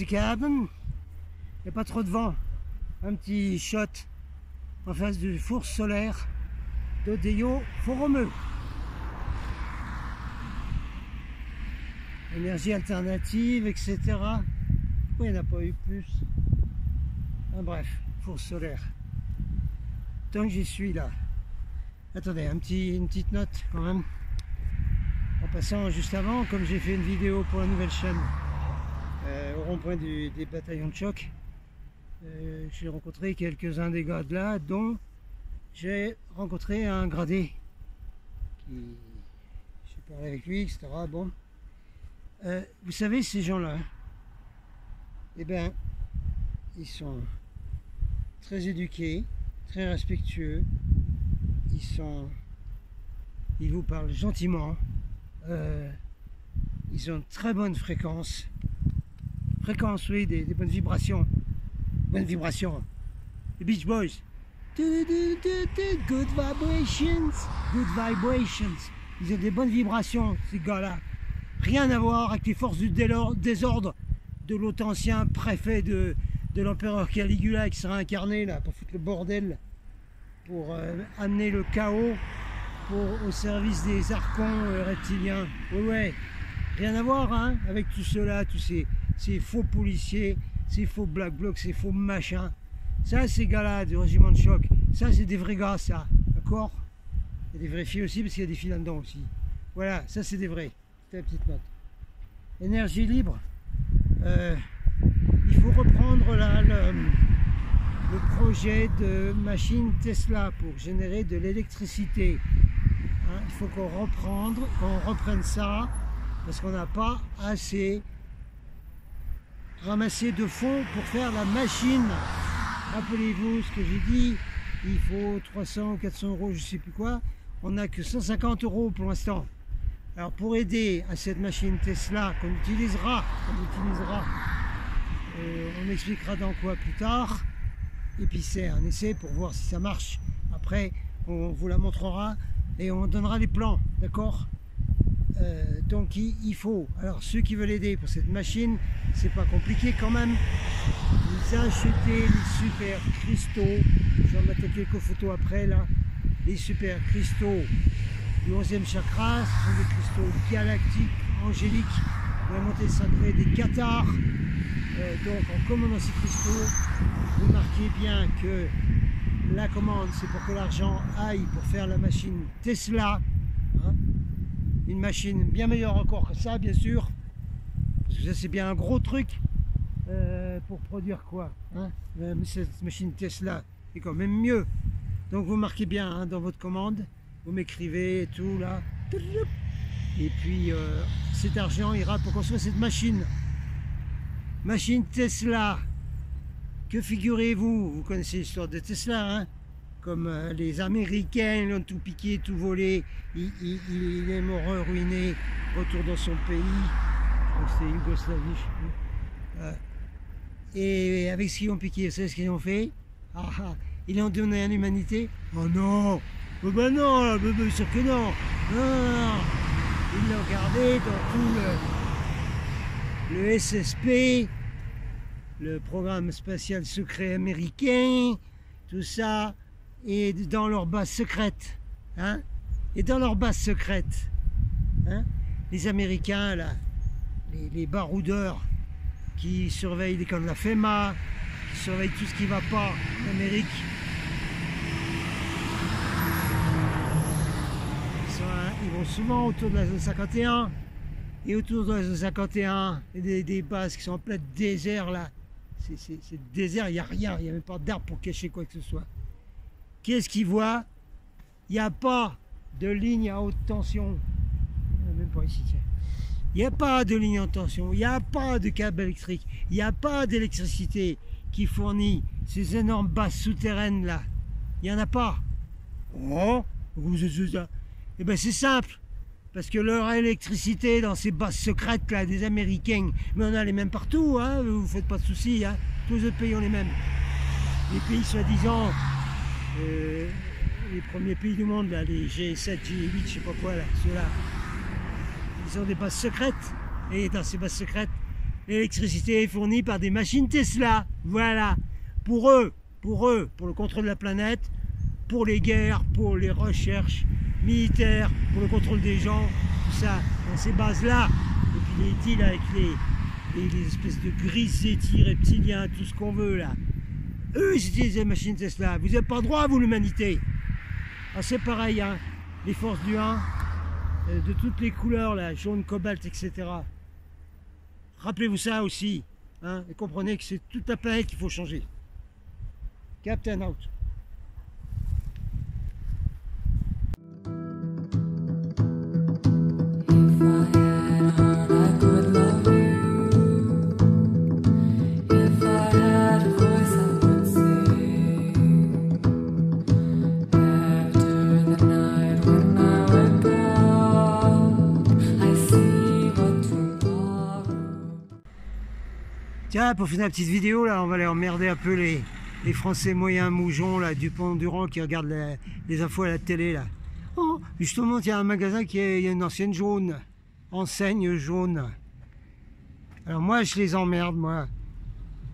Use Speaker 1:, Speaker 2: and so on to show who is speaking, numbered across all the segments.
Speaker 1: cabin. Il n'y a pas trop de vent. Un petit shot en face du four solaire d'Odeio Foromeux. Énergie alternative, etc. Pourquoi il n'y en a pas eu plus? Ah, bref, four solaire. Tant que j'y suis là. Attendez, une petite note quand même. En passant juste avant, comme j'ai fait une vidéo pour la nouvelle chaîne au rond-point des bataillons de choc, j'ai rencontré quelques-uns des gars de là, dont j'ai rencontré un gradé qui, j'ai parlé avec lui, etc. Bon, vous savez, ces gens-là, eh ben, ils sont très éduqués, très respectueux, ils vous parlent gentiment, ils ont une très bonne fréquence, oui, des bonnes vibrations, les Beach Boys, good vibrations, ils ont des bonnes vibrations, ces gars-là, rien à voir avec les forces du désordre de l'autre ancien préfet de l'empereur Caligula qui sera incarné là pour foutre le bordel, pour amener le chaos au service des archons reptiliens. Ouais, rien à voir hein, avec tout cela, tous ces faux policiers, ces faux black blocs, ces faux machins. Ça, ces gars-là du régiment de choc, ça, c'est des vrais gars, ça, d'accord? Il y a des vraies filles aussi, parce qu'il y a des filles là-dedans aussi. Voilà, ça, c'est des vrais. C'était la petite note. Énergie libre. Il faut reprendre là, le projet de machine Tesla pour générer de l'électricité. Hein, il faut qu'on reprenne ça parce qu'on n'a pas assez ramassé de fonds pour faire la machine. Rappelez-vous ce que j'ai dit, il faut 300 ou 400 euros, je ne sais plus quoi. On n'a que 150 euros pour l'instant. Alors pour aider à cette machine Tesla qu'on utilisera, on expliquera dans quoi plus tard, et puis c'est un essai pour voir si ça marche. Après on vous la montrera et on donnera les plans, d'accord? Donc il faut, alors ceux qui veulent aider pour cette machine, c'est pas compliqué quand même, vous achetez les super cristaux, je vais mettre quelques photos après là, les super cristaux du 11e chakra, ce sont des cristaux galactiques, angéliques, de la montée sacrée des Cathars. Donc en commandant ces cristaux, vous marquez bien que la commande c'est pour que l'argent aille pour faire la machine Tesla, hein, une machine bien meilleure encore que ça bien sûr, parce que ça c'est bien un gros truc pour produire quoi, hein, cette machine Tesla est quand même mieux. Donc vous marquez bien hein, dans votre commande, vous m'écrivez et tout là, et puis cet argent ira pour construire cette machine Tesla. Que figurez-vous, vous connaissez l'histoire de Tesla, hein, comme les Américains l'ont tout piqué, tout volé, il est mort ruiné, retour dans son pays, c'est Yougoslavie, je sais plus. Et avec ce qu'ils ont piqué, vous savez ce qu'ils ont fait? Ils l'ont donné à l'humanité? Oh non! Oh ben non, bien sûr que non! Non. Ils l'ont gardé dans tout le SSP, le programme spatial secret américain, tout ça, et dans leur base secrète, hein, et dans leur base secrète, hein, les Américains, là, les baroudeurs qui surveillent les camps de la FEMA, qui surveillent tout ce qui ne va pas en Amérique, ils vont souvent autour de la zone 51, et autour de la zone 51, des bases qui sont en plein désert, là, c'est désert, il n'y a rien, il n'y a même pas d'arbre pour cacher quoi que ce soit. Qu'est-ce qu'ils voient? Il n'y a pas de ligne à haute tension, même pas ici, tiens. Il n'y a pas de ligne à haute tension, il n'y a pas de câble électrique, il n'y a pas d'électricité qui fournit ces énormes bases souterraines là. Il n'y en a pas. Oh, eh bien c'est simple, parce que leur électricité dans ces bases secrètes là des Américains, mais on a les mêmes partout, hein, vous ne faites pas de soucis, hein, tous les autres pays ont les mêmes. Les pays soi-disant, les premiers pays du monde, là, les G7, G8, je sais pas quoi, là, ceux-là, ils ont des bases secrètes, et dans ces bases secrètes, l'électricité est fournie par des machines Tesla. Voilà. Pour eux, pour le contrôle de la planète, pour les guerres, pour les recherches militaires, pour le contrôle des gens, tout ça, dans ces bases-là. Et puis les îles avec les espèces de grisetis reptiliens, tout ce qu'on veut là. Eux, ils utilisent les machines Tesla. Vous n'avez pas le droit, vous, l'humanité. Ah, c'est pareil, hein. Les forces du 1, de toutes les couleurs, là, jaune, cobalt, etc. Rappelez-vous ça aussi, hein, et comprenez que c'est toute la planète qu'il faut changer. Captain out. Tiens, pour finir la petite vidéo, là, on va aller emmerder un peu les Français moyens mougeons là, du Pont-Durand qui regardent les infos à la télé. Là. Oh, justement, il y a un magasin il y a une ancienne jaune, enseigne jaune. Alors moi, je les emmerde, moi.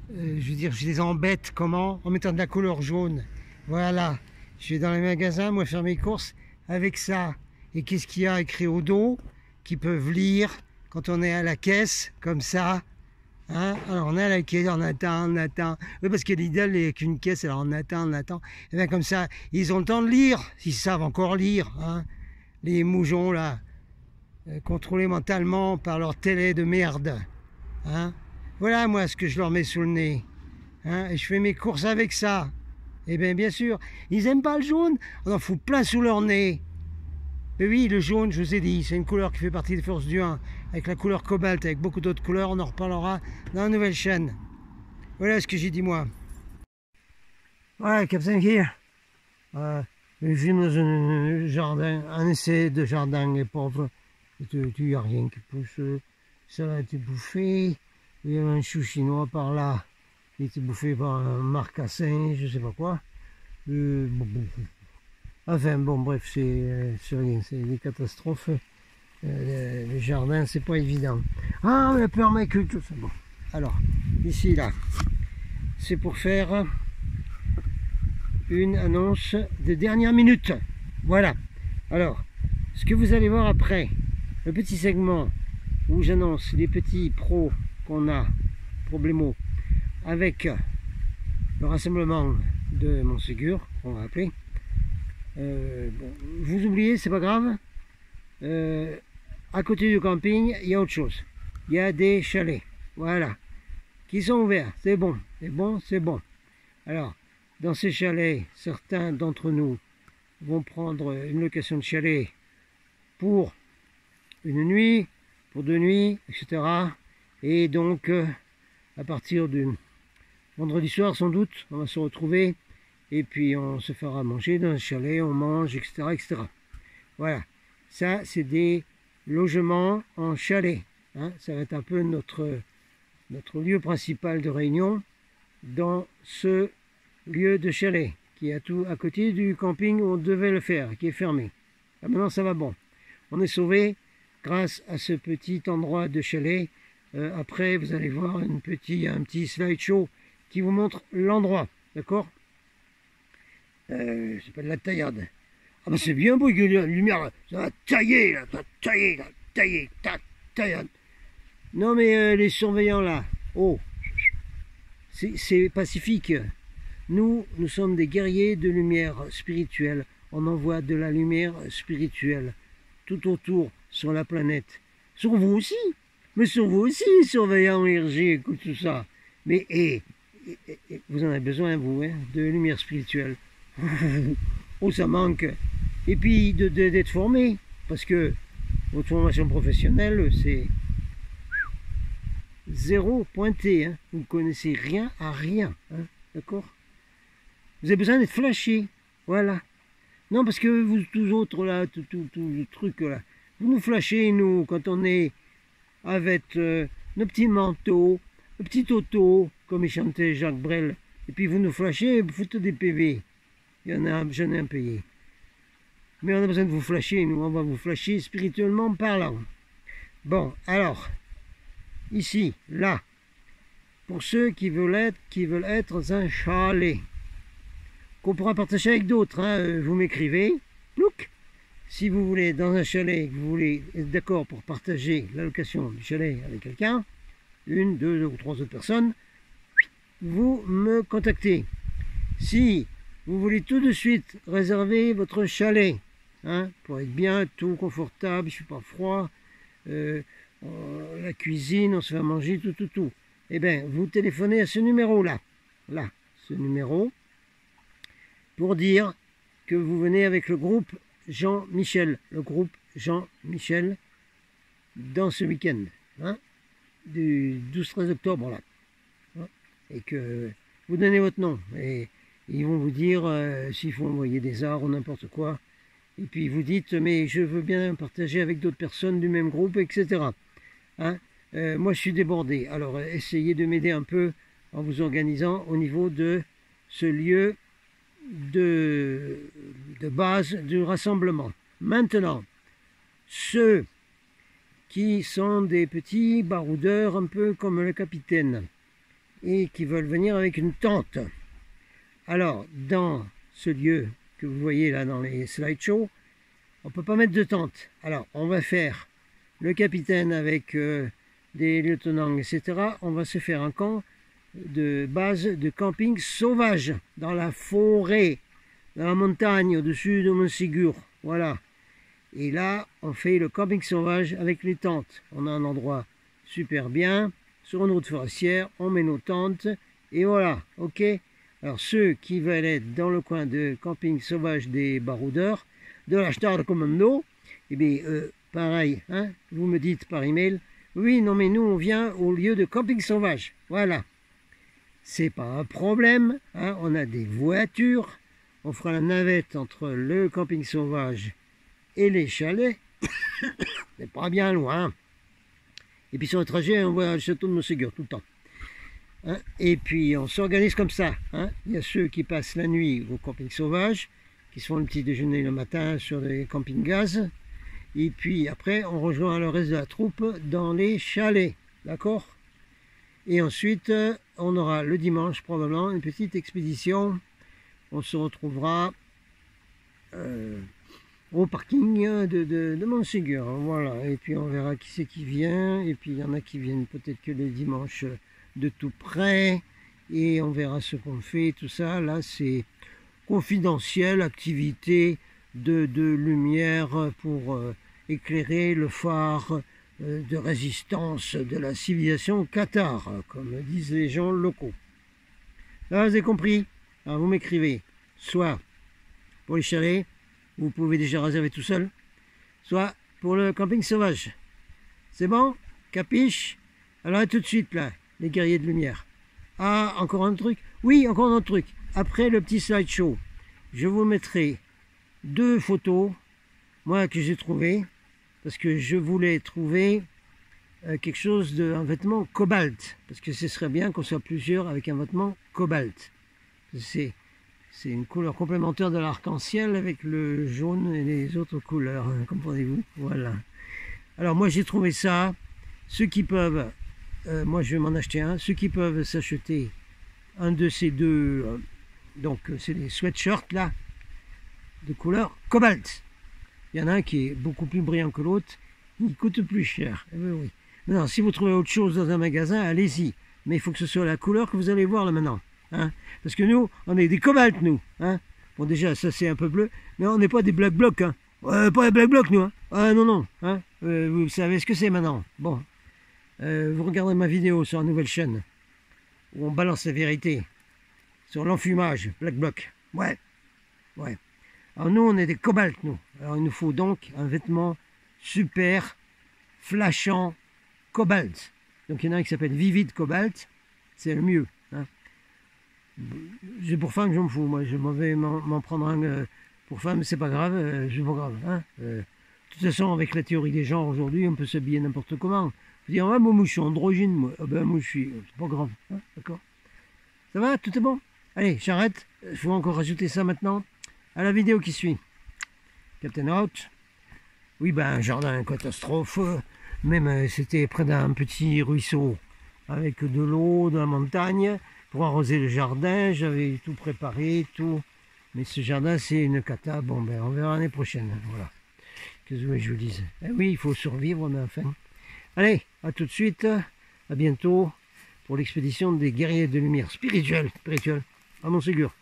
Speaker 1: Je veux dire, je les embête, comment? En mettant de la couleur jaune. Voilà. Je vais dans les magasins, moi, faire mes courses avec ça. Et qu'est-ce qu'il y a écrit au dos qu'ils peuvent lire quand on est à la caisse, comme ça? Hein, alors on est à la caisse, on attend. Oui, parce que Lidl n'est qu'une caisse, alors on attend. Et bien comme ça, ils ont le temps de lire, s'ils savent encore lire. Hein, les mougeons là, contrôlés mentalement par leur télé de merde. Hein, voilà moi ce que je leur mets sous le nez. Hein, et je fais mes courses avec ça. Et bien sûr, ils aiment pas le jaune, on en fout plein sous leur nez. Mais oui, le jaune, je vous ai dit, c'est une couleur qui fait partie des forces du 1, avec la couleur cobalt, avec beaucoup d'autres couleurs, on en reparlera dans la nouvelle chaîne. Voilà ce que j'ai dit moi. Voilà, Captain here. Je vis dans un jardin, un essai de jardin, les pauvres. Il n'y a rien qui pousse, ça a été bouffé. Il y a un chou chinois par là, il a été bouffé par un marcassin, je sais pas quoi. Enfin bon, bref, c'est rien, c'est des catastrophes. Le jardin, c'est pas évident. Ah, la permaculture, c'est bon. Alors, ici, là, c'est pour faire une annonce de dernière minute. Voilà. Alors, ce que vous allez voir après, le petit segment où j'annonce les petits pros qu'on a, problémos, avec le rassemblement de Montségur, on va appeler. Bon, vous oubliez, c'est pas grave. À côté du camping, il y a autre chose. Il y a des chalets, voilà, qui sont ouverts. C'est bon, c'est bon, c'est bon. Alors, dans ces chalets, certains d'entre nous vont prendre une location de chalet pour une nuit, pour 2 nuits, etc. Et donc, à partir du vendredi soir, sans doute, on va se retrouver. Et puis on se fera manger dans un chalet, on mange, etc. etc. Voilà, ça c'est des logements en chalet. Hein. Ça va être un peu notre lieu principal de réunion dans ce lieu de chalet qui est à côté du camping où on devait le faire, qui est fermé. Ah, maintenant ça va bon. On est sauvé grâce à ce petit endroit de chalet. Après vous allez voir un petit slideshow qui vous montre l'endroit, d'accord? C'est pas de la taillade. Ah ben c'est bien beau, il y a la lumière, ça va tailler, là, ça va tailler, taillade. Non mais les surveillants là, oh, c'est pacifique. Nous sommes des guerriers de lumière spirituelle. On envoie de la lumière spirituelle tout autour sur la planète. Sur vous aussi, mais sur vous aussi, surveillants RG, tout ça. Mais vous en avez besoin, vous, hein, de lumière spirituelle. Oh, ça manque. Et puis d'être formé, parce que votre formation professionnelle, c'est zéro pointé. Hein. Vous ne connaissez rien à rien. Hein. D'accord? Vous avez besoin d'être flashé. Voilà. Non, parce que vous tous autres, là, tout le truc, là, vous nous flashez, nous, quand on est avec nos petits manteaux, nos petits autos, comme il chantait Jacques Brel. Et puis vous nous flashez, vous foutez des PV. Il y en a, j'en ai un payé. Mais on a besoin de vous flasher, nous, on va vous flasher spirituellement parlant. Bon, alors, ici, là, pour ceux qui veulent être dans un chalet, qu'on pourra partager avec d'autres. Hein. Vous m'écrivez, plouc. Si vous voulez dans un chalet, que vous voulez être d'accord pour partager la location du chalet avec quelqu'un, une, deux ou trois autres personnes, vous me contactez. Si vous voulez tout de suite réserver votre chalet, hein, pour être bien, tout confortable, il ne fait pas froid, la cuisine, on se fait manger, tout. Eh bien, vous téléphonez à ce numéro-là, ce numéro, pour dire que vous venez avec le groupe Jean-Michel, dans ce week-end, hein, du 12-13 octobre, là. Hein, et que vous donnez votre nom, et ils vont vous dire s'il faut envoyer des arts ou n'importe quoi. Et puis vous dites, mais je veux bien partager avec d'autres personnes du même groupe, etc. Hein, moi je suis débordé, alors essayez de m'aider un peu en vous organisant au niveau de ce lieu de base du rassemblement. Maintenant, ceux qui sont des petits baroudeurs un peu comme le capitaine et qui veulent venir avec une tente, alors dans ce lieu que vous voyez là dans les slideshows, on ne peut pas mettre de tente. Alors on va faire le capitaine avec des lieutenants, etc. On va se faire un camp de base de camping sauvage dans la forêt, dans la montagne au-dessus de Montségur. Voilà. Et là, on fait le camping sauvage avec les tentes. On a un endroit super bien, sur une route forestière, on met nos tentes, et voilà, ok. Alors ceux qui veulent être dans le coin de camping sauvage des baroudeurs, de la Star de Commando, eh bien, pareil, hein, vous me dites par email, oui, non mais nous on vient au lieu de camping sauvage, voilà. C'est pas un problème, hein, on a des voitures, on fera la navette entre le camping sauvage et les chalets, c'est pas bien loin. Et puis sur le trajet, on voit le château de Montségur tout le temps. Hein, et puis on s'organise comme ça. Hein. Il y a ceux qui passent la nuit au camping sauvage, qui se font le petit déjeuner le matin sur des camping gaz. Et puis après, on rejoint le reste de la troupe dans les chalets. D'accord? Et ensuite, on aura le dimanche probablement une petite expédition. On se retrouvera au parking de Montségur. Voilà. Et puis on verra qui c'est qui vient. Et puis il y en a qui viennent peut-être que les dimanches de tout près. Et on verra ce qu'on fait. Tout ça, là, c'est confidentiel, activité de lumière pour éclairer le phare de résistance de la civilisation cathare, comme disent les gens locaux. Là, vous avez compris? Alors, vous m'écrivez, soit pour les chalets, vous pouvez déjà réserver tout seul, soit pour le camping sauvage. C'est bon? Capiche? Alors, à tout de suite, là, les guerriers de lumière. Ah, encore un truc? Oui, encore un autre truc. Après le petit slideshow, je vous mettrai 2 photos, moi, que j'ai trouvées, parce que je voulais trouver quelque chose un vêtement cobalt, parce que ce serait bien qu'on soit plusieurs avec un vêtement cobalt. C'est une couleur complémentaire de l'arc-en-ciel avec le jaune et les autres couleurs, hein, comprenez-vous? Voilà. Alors moi j'ai trouvé ça. Ceux qui peuvent, moi je vais m'en acheter un, ceux qui peuvent s'acheter un de ces deux, donc c'est des sweatshirts là, de couleur cobalt. Il y en a un qui est beaucoup plus brillant que l'autre, il coûte plus cher. Eh bien, oui. Maintenant, si vous trouvez autre chose dans un magasin, allez-y. Mais il faut que ce soit la couleur que vous allez voir là maintenant. Hein, parce que nous, on est des cobalts, nous. Hein. Bon, déjà, ça c'est un peu bleu, mais on n'est pas des black blocs. Hein. Pas des black blocs, nous. Hein. Ah non, non. Hein. Vous savez ce que c'est maintenant. Bon, vous regardez ma vidéo sur la nouvelle chaîne, où on balance la vérité sur l'enfumage, black bloc. Ouais, ouais. Alors nous, on est des cobalts, nous. Alors il nous faut donc un vêtement super, flashant, cobalt. Donc il y en a un qui s'appelle Vivid Cobalt, c'est le mieux. Hein. J'ai pour femme que je m'en fous, moi je m'en vais m'en prendre un pour femme, c'est pas grave, c'est pas grave. Hein. De toute façon, avec la théorie des genres aujourd'hui, on peut s'habiller n'importe comment. Vous dire, ah, moi je suis androgyne, moi, ah, ben, moi je suis, c'est pas grave, hein, d'accord. Ça va, tout est bon? Allez, j'arrête, il faut encore rajouter ça maintenant. À la vidéo qui suit. Captain Out. Oui, ben, un jardin catastrophe. Même c'était près d'un petit ruisseau avec de l'eau de la montagne pour arroser le jardin. J'avais tout préparé, tout. Mais ce jardin, c'est une cata. Bon, ben, on verra l'année prochaine. Voilà. Qu'est-ce que je vous dise? Eh oui, il faut survivre, mais enfin. Allez, à tout de suite. À bientôt pour l'expédition des guerriers de lumière spirituelle. À Montségur.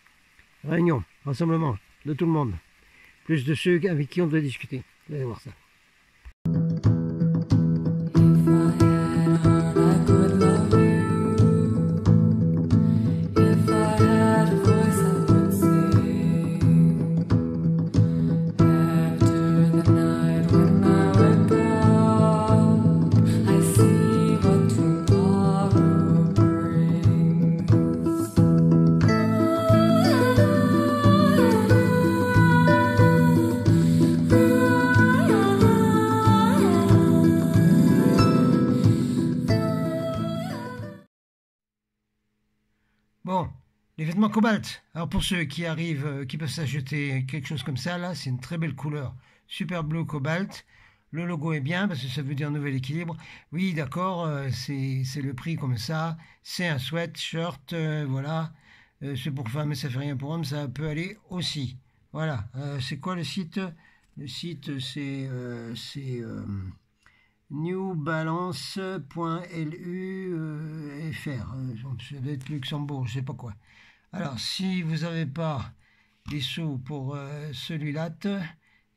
Speaker 1: Réunion, rassemblement de tout le monde. Plus de ceux avec qui on doit discuter. Vous allez voir ça. Bon, les vêtements cobalt. Alors pour ceux qui arrivent, qui peuvent s'acheter quelque chose comme ça, là, c'est une très belle couleur. Super bleu cobalt. Le logo est bien parce que ça veut dire nouvel équilibre. Oui, d'accord, c'est le prix comme ça. C'est un sweatshirt, voilà. C'est pour femmes, ça fait rien pour hommes, ça peut aller aussi. Voilà. C'est quoi le site? Le site, c'est newbalance.lu.fr, ça doit être Luxembourg, je sais pas quoi. Alors, si vous n'avez pas des sous pour celui-là,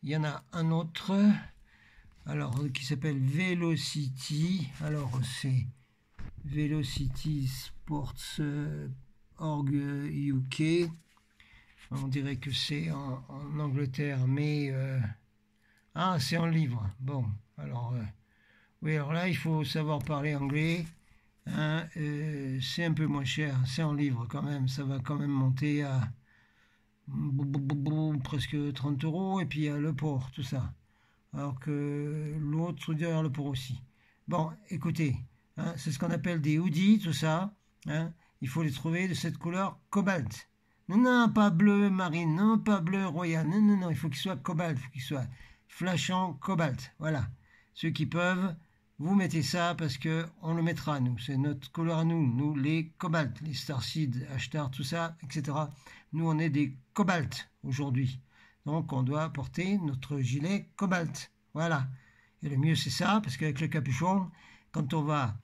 Speaker 1: il y en a un autre, alors qui s'appelle Velocity. Alors, c'est Velocity Sports Org UK. On dirait que c'est en Angleterre, mais ah, c'est en livre. Bon, alors oui, alors là, il faut savoir parler anglais. Hein, c'est un peu moins cher, c'est en livre quand même. Ça va quand même monter à presque 30 €. Et puis il y a le port, tout ça. Alors que l'autre derrière le port aussi. Bon, écoutez, hein, c'est ce qu'on appelle des hoodies, tout ça. Hein, il faut les trouver de cette couleur cobalt. Non, non, pas bleu marine, non, pas bleu royal. Non, non, non, il faut qu'il soit cobalt, il faut qu'il soit flashant cobalt. Voilà. Ceux qui peuvent, vous mettez ça parce que on le mettra, nous. C'est notre couleur à nous. Nous, les cobalt, les Starseed, Ashtar, tout ça, etc. Nous, on est des cobalt aujourd'hui. Donc, on doit porter notre gilet cobalt. Voilà. Et le mieux, c'est ça, parce qu'avec le capuchon, quand on va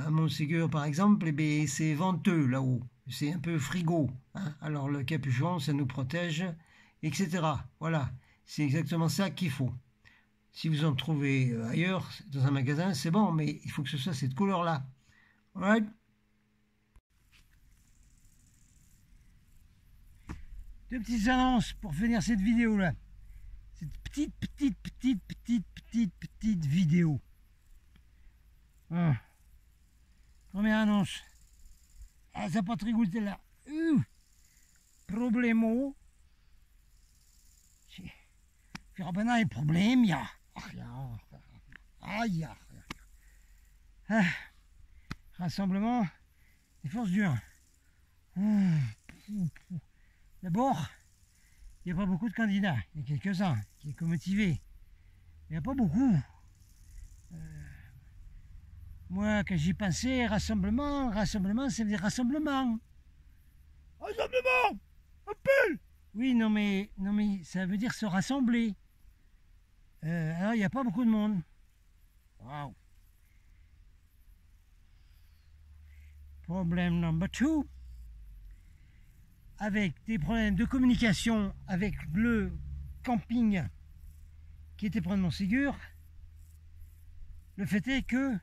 Speaker 1: à Montségur, par exemple, eh bien, c'est venteux là-haut. C'est un peu frigo. Hein. Alors, le capuchon, ça nous protège, etc. Voilà. C'est exactement ça qu'il faut. Si vous en trouvez ailleurs, dans un magasin, c'est bon, mais il faut que ce soit cette couleur-là. Alright? Deux petites annonces pour finir cette vidéo-là. Cette petite vidéo. Première annonce. Ah, ça n'a pas très goûté là. Problemo. Wir haben ein Problem, ja. Ach ja. Ah ja. Ah. Rassemblement des forces du 1. D'abord, il n'y a pas beaucoup de candidats. Il y a quelques-uns qui sont motivés. Il n'y a pas beaucoup. Moi, quand j'y pensais, rassemblement, ça veut dire rassemblement. Rassemblement! Appel! Oui, non mais ça veut dire se rassembler. Alors, il n'y a pas beaucoup de monde. Wow. Problème number 2. Avec des problèmes de communication avec le camping qui était près de Montségur. Le fait est que...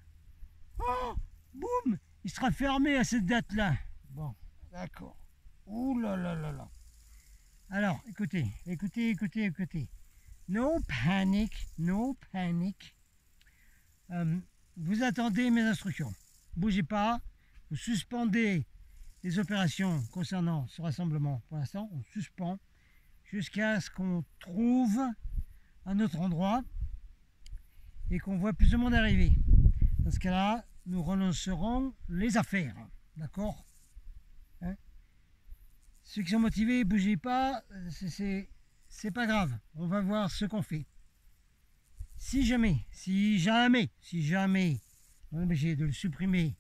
Speaker 1: Oh, boum, il sera fermé à cette date-là. Bon, d'accord. Ouh là là là là. Alors, écoutez. No panic. Vous attendez mes instructions. Bougez pas. Vous suspendez les opérations concernant ce rassemblement. Pour l'instant, on suspend jusqu'à ce qu'on trouve un autre endroit et qu'on voit plus de monde arriver. Dans ce cas-là, nous relancerons les affaires. D'accord? Hein? Ceux qui sont motivés, bougez pas, c'est pas grave. On va voir ce qu'on fait. Si jamais, on est obligé de le supprimer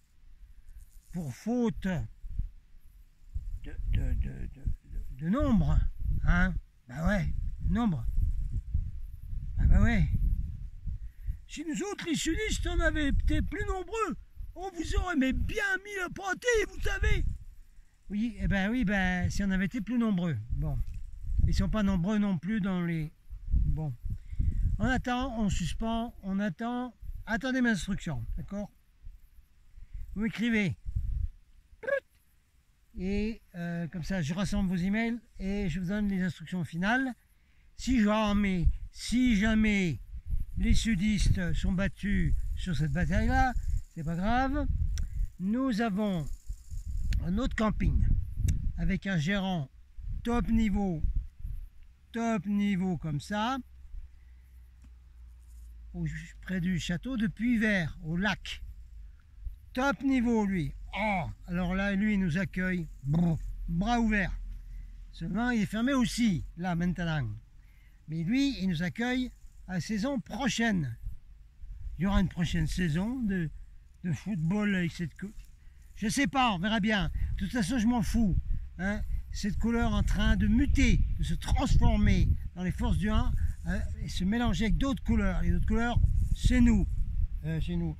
Speaker 1: pour faute de nombre, hein, bah ouais, nombre, ah bah ouais. Si nous autres, les sudistes, on avait été plus nombreux, on vous aurait mais bien mis le pâté, vous savez. Oui, oui, si on avait été plus nombreux. Bon, ils sont pas nombreux non plus dans les... Bon, on attend, on suspend, on attend. Attendez mes instructions, d'accord? Vous m'écrivez. Et comme ça, je rassemble vos emails et je vous donne les instructions finales. Si jamais les sudistes sont battus sur cette bataille-là, c'est pas grave. Nous avons un autre camping avec un gérant top niveau comme ça, près du château de Puy-Vert, au lac. Top niveau, lui. Oh, alors là, lui, il nous accueille, bras ouverts. Seulement, il est fermé aussi, là, maintenant. Mais lui, il nous accueille à la saison prochaine. Il y aura une prochaine saison de football avec cette... Je sais pas, on verra bien. De toute façon, je m'en fous. Hein. Cette couleur en train de muter, de se transformer dans les forces du 1 et se mélanger avec d'autres couleurs. Les autres couleurs, c'est nous. Chez nous.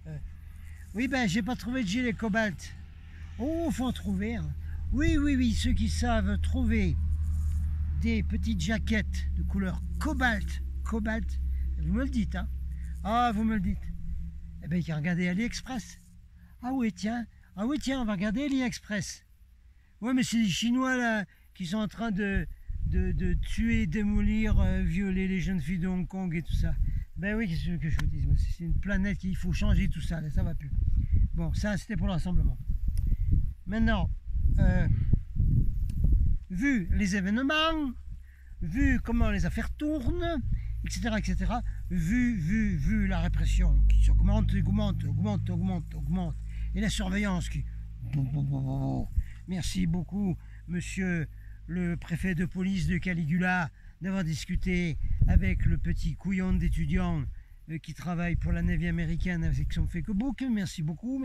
Speaker 1: Oui, j'ai pas trouvé de gilet cobalt. Oh, faut en trouver. Hein. Oui, ceux qui savent trouver des petites jaquettes de couleur cobalt, vous me le dites, hein. Ah, vous me le dites. Eh bien, il y a regardé AliExpress. Ah oui, tiens, on va regarder AliExpress. Ouais, mais c'est les Chinois, là, qui sont en train de tuer, démolir, violer les jeunes filles de Hong Kong et tout ça. Ben oui, qu'est-ce que je vous dis, c'est une planète qu'il faut changer tout ça, là, ça va plus. Bon, ça, c'était pour le rassemblement. Maintenant, vu les événements, vu comment les affaires tournent, etc., vu la répression qui augmente, et la surveillance qui... Merci beaucoup, monsieur le préfet de police de Caligula, d'avoir discuté avec le petit couillon d'étudiant qui travaille pour la Navy américaine avec son Facebook. Merci beaucoup.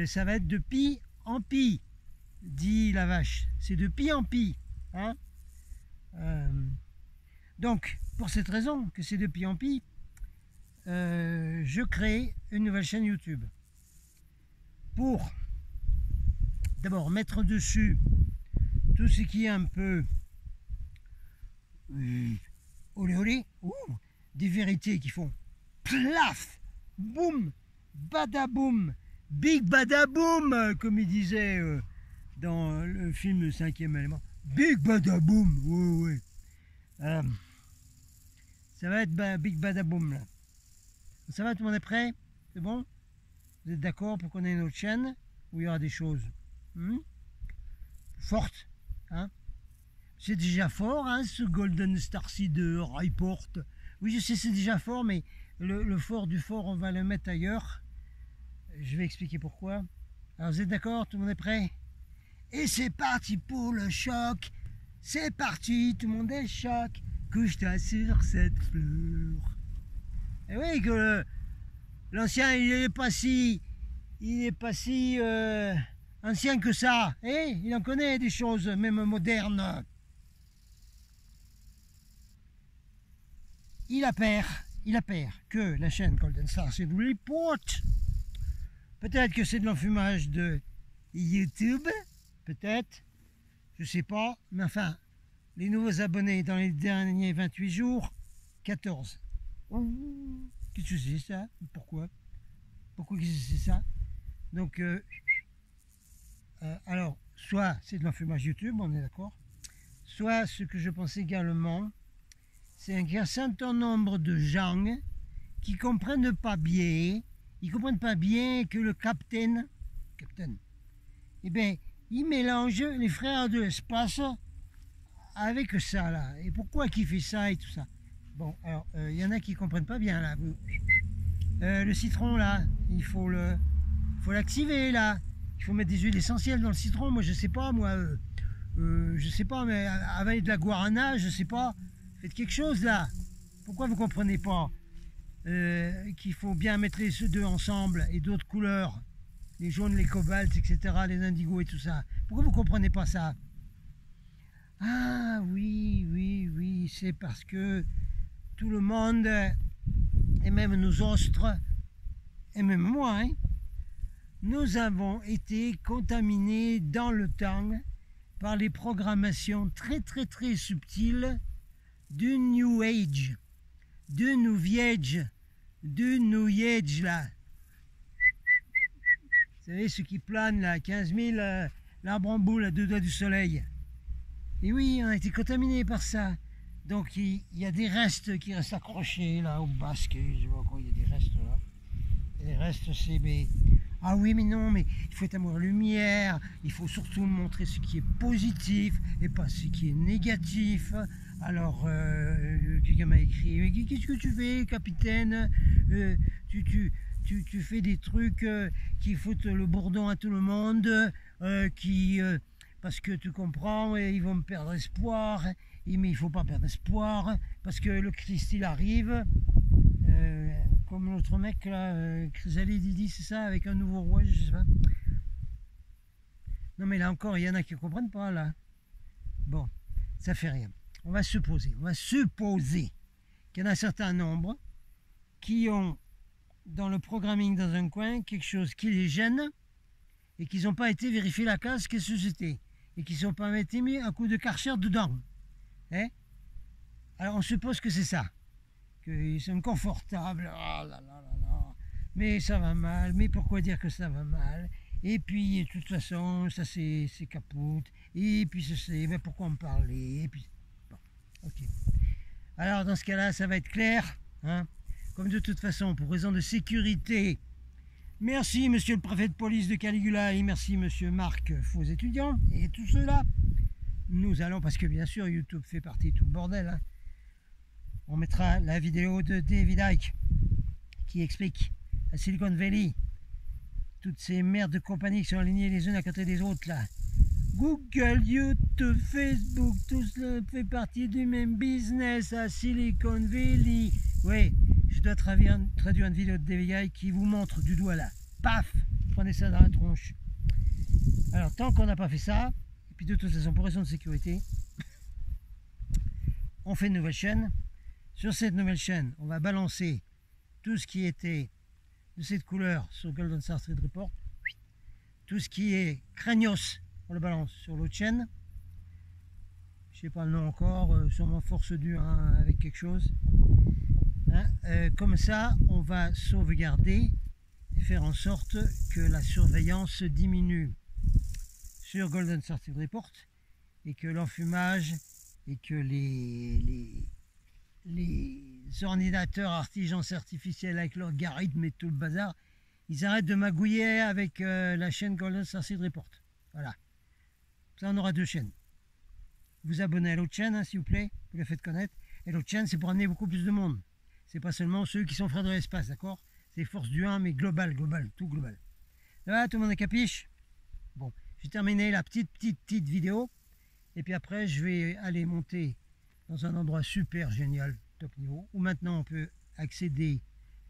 Speaker 1: Ça va être de pis en pis, dit la vache. C'est de pis en pis. Hein. Donc, pour cette raison que c'est de pis en pis, je crée une nouvelle chaîne YouTube pour d'abord mettre dessus tout ce qui est un peu olé, des vérités qui font plaf, boum, badaboum, big badaboum, comme il disait dans le film Le 5e élément. Big badaboum, ouais. Ça va être big badaboum là. Ça va, tout le monde est prêt? C'est bon? Vous êtes d'accord pour qu'on ait une autre chaîne où il y aura des choses fortes, hein? C'est déjà fort, hein, ce Golden Star Seed Report. Oui, je sais, c'est déjà fort, mais le fort du fort, on va le mettre ailleurs. Je vais expliquer pourquoi. Alors, vous êtes d'accord? Tout le monde est prêt? Et c'est parti pour le choc. C'est parti, tout le monde est choc. Couche-toi sur cette fleur. Et oui, que l'ancien, il n'est pas si ancien que ça. Eh, il en connaît des choses, même modernes. Il appert que la chaîne Golden Star Seed Report, peut-être que c'est de l'enfumage de YouTube, peut-être, je sais pas, mais enfin, les nouveaux abonnés dans les derniers 28 jours, 14. Qu'est-ce que c'est ça? Pourquoi qu'est-ce que c'est ça? Donc, alors, soit c'est de l'enfumage YouTube, on est d'accord, soit ce que je pense également, c'est qu'un certain nombre de gens qui comprennent pas bien, que le capitaine, eh bien, il mélange les frères de l'espace avec ça là. Et pourquoi qu'il fait ça et tout ça? Bon, alors, il y en a qui comprennent pas bien là. Le citron là, il faut l'activer là. Il faut mettre des huiles essentielles dans le citron. Moi, je sais pas, mais avec de la guarana, je sais pas. Faites quelque chose là. Pourquoi vous comprenez pas qu'il faut bien mettre les deux ensemble et d'autres couleurs? les jaunes, les cobalts, etc., les indigos et tout ça. Pourquoi vous ne comprenez pas ça? Ah oui, oui, oui, c'est parce que tout le monde, et même nous autres, et même moi, hein, nous avons été contaminés dans le temps par les programmations très très très subtiles du New Age, du New Age, du New Age là. Vous savez, ceux qui planent là, 15 000, l'arbre en boule à 2 doigts du soleil. Et oui, on a été contaminés par ça. Donc il y a des restes qui restent accrochés là au basque, je vois quoi, il y a des restes là. Et les restes c'est... Mais... Ah oui, mais non, mais il faut être amour lumière, il faut surtout montrer ce qui est positif et pas ce qui est négatif. Alors, quelqu'un m'a écrit, mais qu'est-ce que tu fais, capitaine? Tu fais des trucs qui foutent le bourdon à tout le monde, parce que tu comprends, et ils vont me perdre espoir. Mais il ne faut pas perdre espoir, parce que le Christ, il arrive. Comme l'autre mec là, Chrysalide, il dit c'est ça, avec un nouveau roi, je sais pas. Non mais là encore, il y en a qui ne comprennent pas là. Bon, ça fait rien. On va supposer qu'il y en a un certain nombre qui ont dans le programming dans un coin quelque chose qui les gêne et qu'ils n'ont pas été vérifier la case qu'est-ce que c'était et qu'ils n'ont pas été mis un coup de karcher dedans. Hein? Alors on suppose que c'est ça. Qu'ils sont confortables, oh là là là là, mais ça va mal, mais pourquoi dire que ça va mal? Et puis, de toute façon, ça c'est capote, et puis c'est, mais pourquoi en parler? Et puis, bon, ok. Alors, dans ce cas-là, ça va être clair, hein? Comme de toute façon, pour raison de sécurité, merci monsieur le préfet de police de Caligula, et merci monsieur Marc, faux étudiants, et tous ceux-là, nous allons, parce que bien sûr, YouTube fait partie de tout le bordel, hein. On mettra la vidéo de David Icke qui explique à Silicon Valley toutes ces merdes de compagnies qui sont alignées les unes à côté des autres là. Google, YouTube, Facebook, tout cela fait partie du même business à Silicon Valley. Oui, je dois traduire une vidéo de David Icke qui vous montre du doigt là. Paf, prenez ça dans la tronche. Alors tant qu'on n'a pas fait ça, et puis de toute façon pour raison de sécurité, on fait une nouvelle chaîne. Sur cette nouvelle chaîne, on va balancer tout ce qui était de cette couleur sur Golden Star Street Report. Tout ce qui est Craignos, on le balance sur l'autre chaîne. Je ne sais pas le nom encore, sûrement Force du 1 avec quelque chose. Hein, comme ça, on va sauvegarder et faire en sorte que la surveillance diminue sur Golden Star Street Report et que l'enfumage et que les ordinateurs intelligence artificielle avec logarithme et tout le bazar, ils arrêtent de magouiller avec la chaîne Golden Star Street Report. Voilà. Ça, on aura deux chaînes. Vous abonnez à l'autre chaîne, hein, s'il vous plaît, vous la faites connaître. Et l'autre chaîne, c'est pour amener beaucoup plus de monde. C'est pas seulement ceux qui sont frères de l'espace, d'accord? C'est Force du 1, mais global, tout global. Là, tout le monde est capiche? Bon, j'ai terminé la petite vidéo. Et puis après, je vais aller monter dans un endroit super génial, top niveau, où maintenant on peut accéder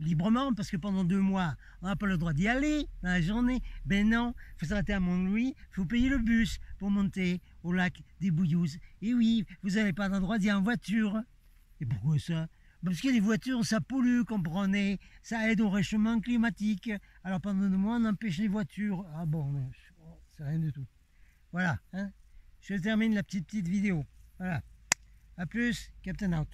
Speaker 1: librement, parce que pendant 2 mois, on n'a pas le droit d'y aller dans la journée. Ben non, il faut s'arrêter à Mont-Louis, il faut payer le bus pour monter au lac des Bouillouzes. Et oui, vous n'avez pas le droit d'y aller en voiture. Et pourquoi ça? Parce que les voitures, ça pollue, comprenez, ça aide au réchauffement climatique. Alors pendant 2 mois, on empêche les voitures. Ah bon, c'est rien du tout. Voilà, hein. Je termine la petite vidéo. Voilà. A plus, Captain Out.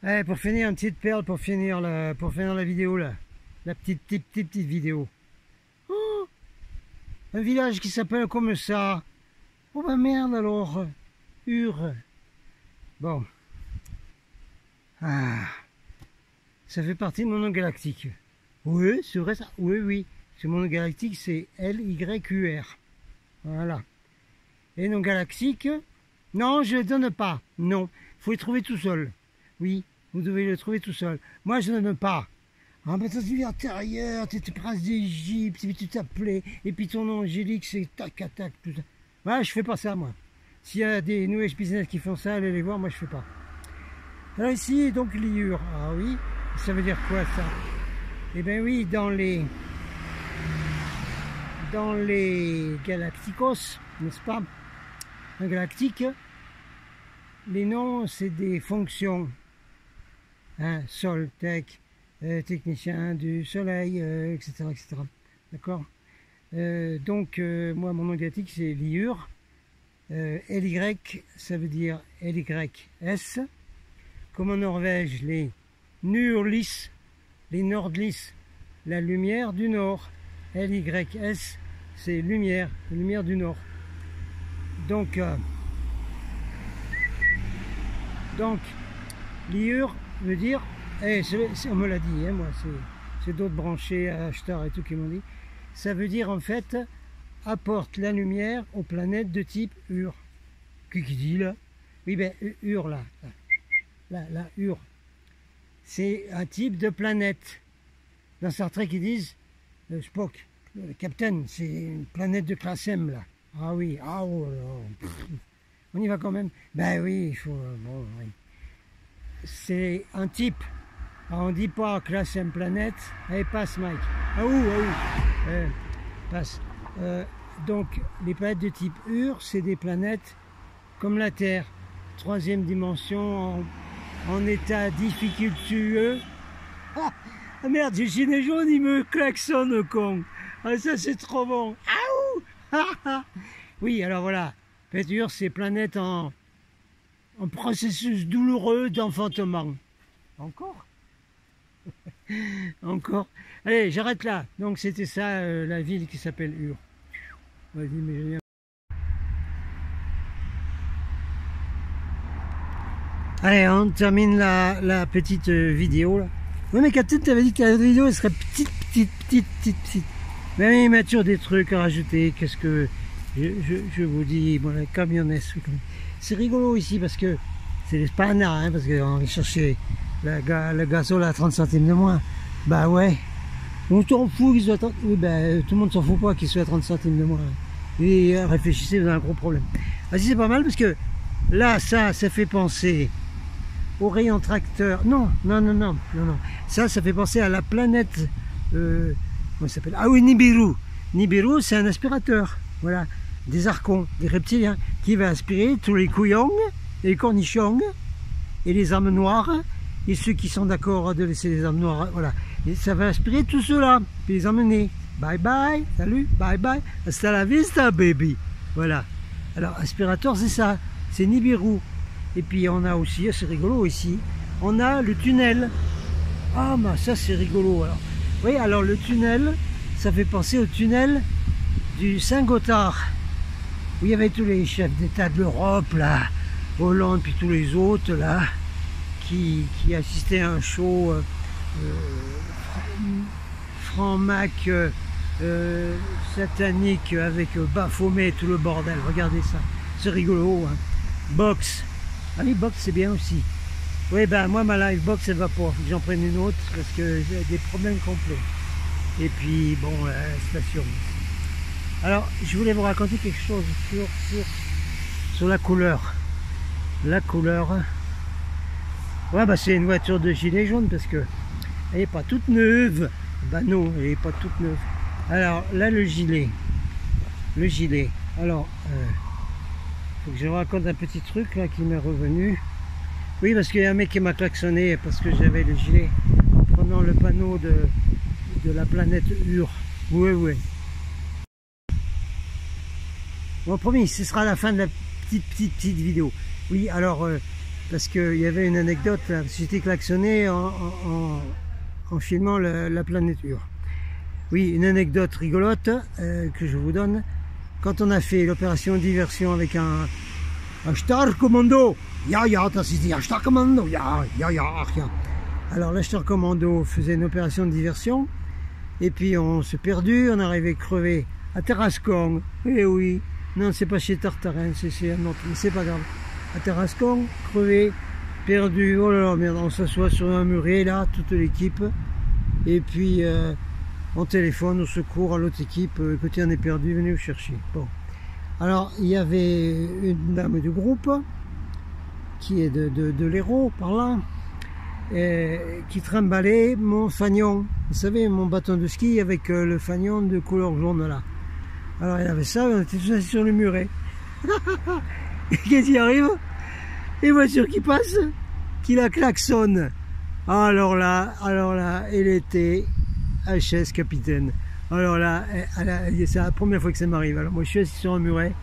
Speaker 1: Allez, pour finir, une petite perle pour finir la vidéo là. La petite vidéo. Oh, un village qui s'appelle comme ça. Oh bah merde alors. Bon. Ah. Ça fait partie de mon nom galactique. Oui, c'est vrai ça. Oui. C'est mon nom galactique, c'est LYUR. Voilà. Et non galactique, non, je ne donne pas. Non, il faut les trouver tout seul. Oui, vous devez les trouver tout seul. Moi, je ne donne pas. Ah, ben, toi, tu vis intérieur, tu étais prince d'Égypte, et puis tu t'appelais, et puis ton nom angélique, c'est tac, tout ça. Voilà, je fais pas ça, moi. S'il y a des New Age business qui font ça, allez les voir, moi, je fais pas. Alors ici, donc, liure. Ah oui, ça veut dire quoi, ça? Eh bien oui, dans les Galacticos, n'est-ce pas? Un galactique, les noms c'est des fonctions. Hein, Sol, Tech, technicien du soleil, etc. etc. D'accord? Donc, moi, mon nom galactique c'est Liur. LY, ça veut dire LYS. Comme en Norvège, les Nordlis, la lumière du nord. LYS, c'est lumière, la lumière du nord. Donc Liur veut dire, on me l'a dit, hein, moi, c'est d'autres branchés à Ashtar et tout qui m'ont dit, ça veut dire en fait, apporte la lumière aux planètes de type Ur. Qui dit là? Oui, ben Ur là, Ur. C'est un type de planète. Dans Star Trek, ils disent, Spock, le capitaine, c'est une planète de classe M là. Ah oui, ah oh là. On y va quand même? Ben oui, il faut, bon, oui. C'est un type. Alors on dit pas classe M planète. Allez, passe Mike. Ah ouh, passe. Donc les planètes de type Ur, c'est des planètes comme la Terre, troisième dimension, en état difficultueux. Ah merde, j'ai gilet jaune, il me klaxonne le con. Ah ça c'est trop bon. Ah ouh. Oui, alors voilà, planète Ur, c'est planète en processus douloureux d'enfantement. Encore? Encore? Allez, j'arrête là. Donc c'était ça, la ville qui s'appelle Ur. Vas-y, mais je viens. Allez, on termine la petite vidéo là. Oui, mais Captain, tu avais dit que la vidéo elle serait petite. Mais oui, il y a toujours des trucs à rajouter. Qu'est-ce que je vous dis? Bon, la camionnette. C'est rigolo ici parce que c'est l'Espagne, hein, parce qu'on va chercher le gazole à 30 centimes de moins. Bah ouais. On s'en fout qu'il soit 30... Oui, ben, tout le monde s'en fout pas qu'il soit à 30 centimes de moins. Et réfléchissez, vous avez un gros problème. Ah si, c'est pas mal parce que là, ça fait penser au rayon tracteur. Non. Ça fait penser à la planète... comment ça s'appelle? Ah oui, Nibiru. Nibiru, c'est un aspirateur. Voilà. Des archons, des reptiliens, qui va aspirer tous les couillons, les cornichons, et les âmes noires, et ceux qui sont d'accord de laisser les âmes noires, voilà. Et ça va aspirer tout cela, puis les emmener. Bye bye, salut, bye bye, hasta la vista baby. Voilà. Alors, aspirateur, c'est ça, c'est Nibiru. Et puis on a aussi, c'est rigolo ici, on a le tunnel. Ah, bah ça c'est rigolo. Alors, oui, alors le tunnel, ça fait penser au tunnel du Saint-Gothard, où il y avait tous les chefs d'État de l'Europe, là, Hollande, puis tous les autres, là, qui assistaient à un show franc-mac satanique avec Baphomet, tout le bordel. Regardez ça, c'est rigolo, hein. Box. Ah oui, box c'est bien aussi. Oui, ben moi ma live box elle va pas, faut que j'en prenne une autre parce que j'ai des problèmes complets. Et puis bon, la station. Alors, je voulais vous raconter quelque chose sur la couleur. La couleur. Ouais, bah c'est une voiture de gilet jaune parce que elle n'est pas toute neuve. Bah non, elle n'est pas toute neuve. Alors là, le gilet. Alors, faut que je vous raconte un petit truc là qui m'est revenu. Oui, parce qu'il y a un mec qui m'a klaxonné parce que j'avais le gilet en prenant le panneau de la planète Ur. Oui. Bon, promis, ce sera la fin de la petite vidéo. Oui, alors, parce qu'il y avait une anecdote, j'étais klaxonné en filmant la planète Ur. Oui, une anecdote rigolote que je vous donne. Quand on a fait l'opération diversion avec un Starkommando, das ist die Starkommando, ja. Alors le Starkommando faisait une opération de diversion, et puis on s'est perdu, on est arrivé crevé à Tarascon. Eh oui, non, c'est pas chez Tartarin, c'est un autre, mais c'est pas grave. À Tarascon, crevé, perdu, oh là là, merde, on s'assoit sur un muret là, toute l'équipe, et puis on téléphone au secours à l'autre équipe, écoutez, on est perdu, venez vous chercher. Bon. Alors, il y avait une dame du groupe, qui est de l'Hérault, par là, qui trimballait mon fanion. vous savez, mon bâton de ski avec le fanion de couleur jaune là. Alors il avait ça, on était tous assis sur le muret. Et qu'est-ce qui arrive? Une voiture qui passe, qui la klaxonne. Alors là, elle était HS capitaine. Alors là, c'est la première fois que ça m'arrive. Alors moi je suis assis sur un muret,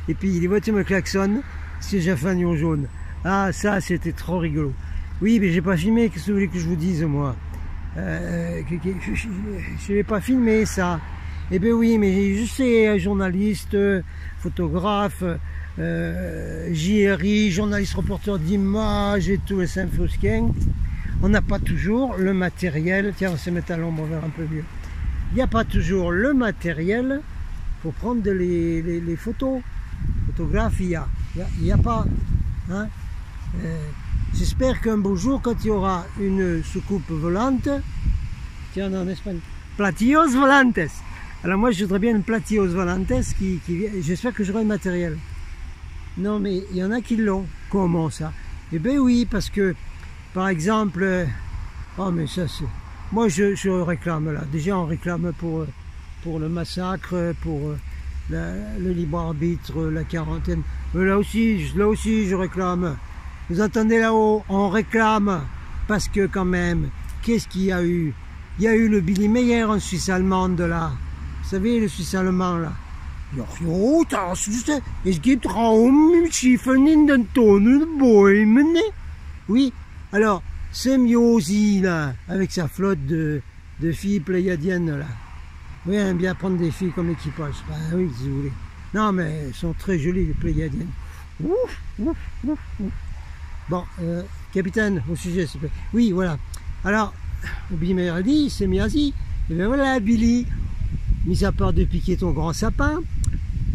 Speaker 1: et puis les voitures me klaxonnent, c'est j'ai un fanion jaune. Ah ça c'était trop rigolo. Oui mais j'ai pas filmé, qu'est-ce que vous voulez que je vous dise moi? Je n'ai pas filmé ça. Eh bien oui, mais je sais, journaliste, photographe, JRI, journaliste reporter d'images et tout, les Saint-Fosquin, on n'a pas toujours le matériel. Tiens, on va se mettre à l'ombre, on verra un peu mieux. Il n'y a pas toujours le matériel pour prendre les photos. Photographe, il n'y a pas. Hein. J'espère qu'un beau jour, quand il y aura une soucoupe volante, tiens, en Espagne, platillos volantes. Alors moi, je voudrais bien une platillos volantes j'espère que j'aurai le matériel. Non, mais il y en a qui l'ont. Comment ça? Eh bien oui, parce que, par exemple, oh mais ça c'est... Moi je réclame là, déjà on réclame pour le massacre, pour le libre arbitre, la quarantaine. Mais là aussi je réclame. Vous entendez là-haut, on réclame, parce que quand même, qu'est-ce qu'il y a eu? Il y a eu le Billy Meyer en Suisse allemande là. Vous savez, le Suisse allemand là. Oui, alors, Semiosi là, avec sa flotte de filles pléiadiennes là. Oui, elle aime bien prendre des filles comme équipage. Ben oui, si vous voulez. Non, mais elles sont très jolies les pléiadiennes. Ouf, ouf, ouf, ouf. Bon, capitaine, au sujet, s'il vous plaît. Oui, voilà. Alors, Billy Meyer a dit, c'est Miasi. Et bien voilà, Billy, mis à part de piquer ton grand sapin,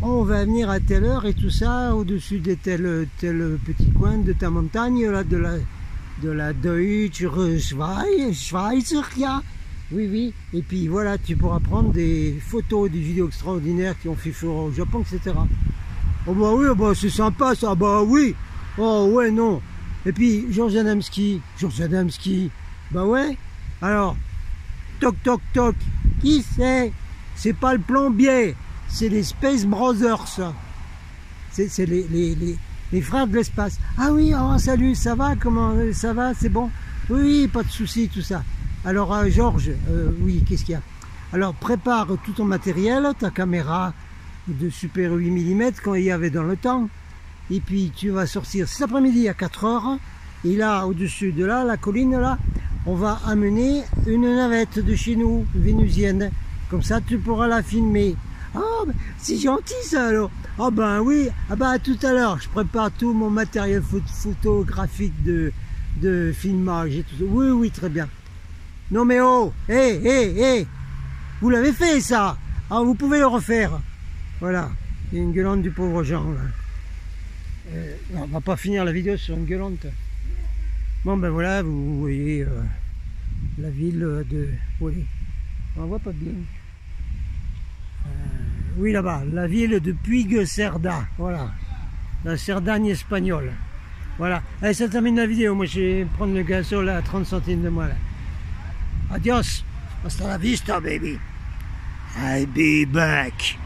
Speaker 1: on va venir à telle heure et tout ça, au-dessus de tel petit coin de ta montagne, là, de la Deutsche Schweizer. Oui, oui. Et puis voilà, tu pourras prendre des photos, des vidéos extraordinaires qui ont fait fureur au Japon, etc. Oh bah oui, bah c'est sympa ça, bah oui. Oh ouais, non. Et puis, Georges Adamski, bah ouais. Alors, toc toc toc, qui c'est? C'est pas le plombier, c'est les Space Brothers. C'est les frères de l'espace. Ah oui, oh salut, ça va? Comment ça va? C'est bon? Oui, pas de souci, tout ça. Alors, Georges, oui, qu'est-ce qu'il y a? Alors, prépare tout ton matériel, ta caméra de Super 8 mm quand il y avait dans le temps. Et puis, tu vas sortir cet après-midi à 4 h. Et là, au-dessus de là, la colline là, on va amener une navette de chez nous, vénusienne. Comme ça, tu pourras la filmer. Ah, ben, c'est gentil ça alors. Ah ben oui, ah ben à tout à l'heure. Je prépare tout mon matériel photographique de filmage et tout ça. Oui, oui, très bien. Non mais oh, hé, vous l'avez fait ça. Ah, vous pouvez le refaire. Voilà, il y a une gueulante du pauvre Jean là. On va pas finir la vidéo sur une gueulante. Bon ben voilà, vous voyez la ville de... Oui, on voit pas bien. Oui là-bas, la ville de Puigcerdà, voilà. La Cerdagne espagnole. Voilà, allez, ça termine la vidéo. Moi je vais prendre le gazole à 30 centimes de moi là. Adios, hasta la vista baby. I'll be back.